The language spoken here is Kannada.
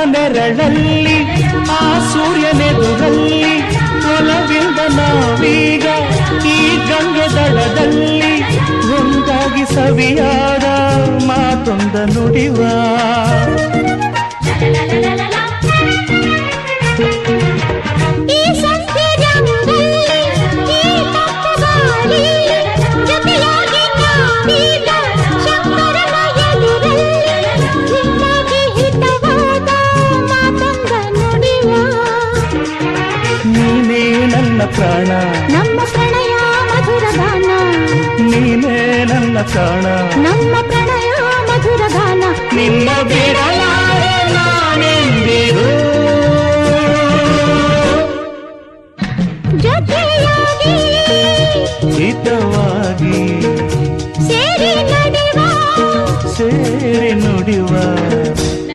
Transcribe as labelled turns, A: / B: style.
A: ನೆರಳಲ್ಲಿ ಆ ಸೂರ್ಯನೆದುರಲ್ಲಿ ಒಲವಿಂದ ನಾವೀಗ ಈ ಗಂಗೆ ದಡದಲ್ಲಿ ಒಂದಾಗಿ ಸವಿಯಾದ ಮಾತೊಂದ ನುಡಿವ ನೀನೇ ನನ್ನ ಪ್ರಾಣ
B: ನಮ್ಮ ಪ್ರಣಯ ಮಧುರ ಗಾನ
A: ನೀನೇ ನನ್ನ ಪ್ರಾಣ
B: ನಮ್ಮ ಪ್ರಣಯ ಮಧುರ ಗಾನ
A: ನಿನ್ನ ಬೇಡ